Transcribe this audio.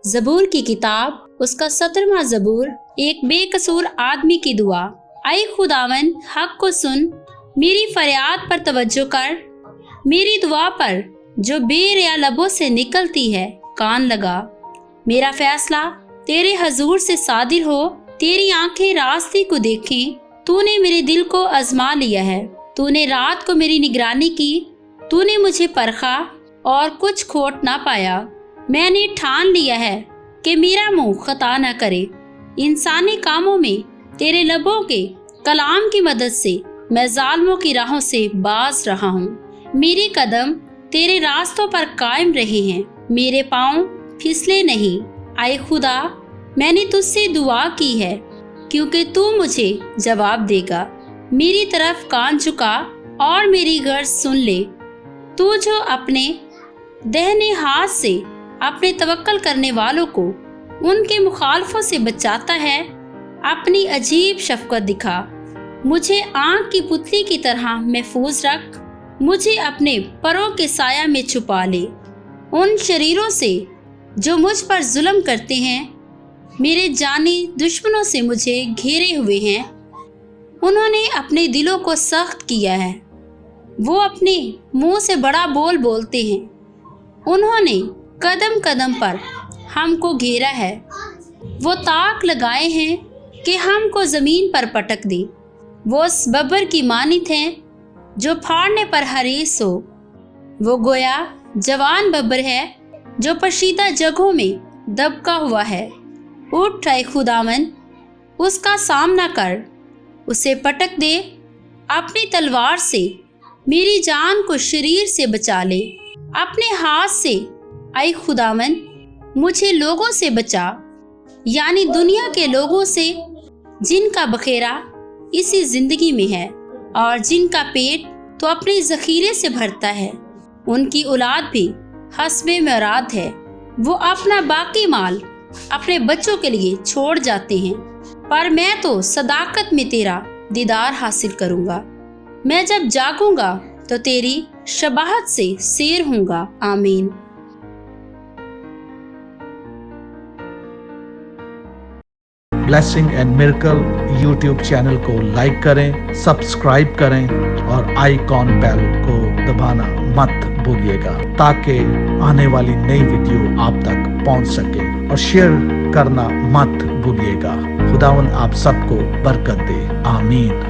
ज़बूर की किताब उसका 17वां ज़बूर, एक बेकसूर आदमी की दुआ। ऐ खुदावन, हक को सुन, मेरी फरियाद पर तवज्जो कर, मेरी दुआ पर जो बेरिया लबों से निकलती है कान लगा। मेरा फैसला तेरे हजूर से सादिर हो, तेरी आंखें रास्ते को देखें। तूने मेरे दिल को आजमा लिया है, तूने रात को मेरी निगरानी की, तूने मुझे परखा और कुछ खोट ना पाया। मैंने ठान लिया है कि मेरा मुंह खता न करे। इंसानी कामों में तेरे लबों के कलाम की मदद से मैं जालिमों की राहों से बाज रहा हूँ। मेरे कदम तेरे रास्तों पर कायम रहे हैं, मेरे पाँव फिसले नहीं। ऐ खुदा, मैंने तुझसे दुआ की है क्योंकि तू मुझे जवाब देगा। मेरी तरफ कान झुका और मेरी गर्ज सुन ले। तू जो अपने दहने हाथ से अपने तवक्कल करने वालों को उनके मुखालफों से बचाता है, अपनी अजीब शफकत दिखा। मुझे आँख की पुतली की तरह महफूज रख, मुझे अपने परों के साया में छुपा ले। उन शरीरों से जो मुझ पर जुल्म करते हैं, मेरे जानी दुश्मनों से मुझे घेरे हुए हैं। उन्होंने अपने दिलों को सख्त किया है, वो अपने मुंह से बड़ा बोल बोलते हैं। उन्होंने कदम कदम पर हमको घेरा है, वो ताक लगाए हैं कि हमको ज़मीन पर पटक दे। वो उस बब्बर की मानित हैं जो फाड़ने पर हरीस हो। वो गोया जवान बब्बर है जो पशीदा जगहों में दबका हुआ है। उठ ऐ खुदावन, उसका सामना कर, उसे पटक दे। अपनी तलवार से मेरी जान को शरीर से बचा ले। अपने हाथ से ऐ खुदावन मुझे लोगों से बचा, यानी दुनिया के लोगों से जिनका बखेरा इसी जिंदगी में है और जिनका पेट तो अपने जखीरे से भरता है। उनकी औलाद भी हस्बे मुराद है, वो अपना बाकी माल अपने बच्चों के लिए छोड़ जाते हैं। पर मैं तो सदाकत में तेरा दीदार हासिल करूंगा। मैं जब जागूंगा तो तेरी शबाहत से सैर होऊंगा। आमीन। Blessing and miracle YouTube channel को लाइक करें, सब्सक्राइब करें और आइकॉन बेल को दबाना मत भूलिएगा ताकि आने वाली नई वीडियो आप तक पहुंच सके, और शेयर करना मत भूलिएगा। खुदावन आप सबको बरकत दे। आमीन।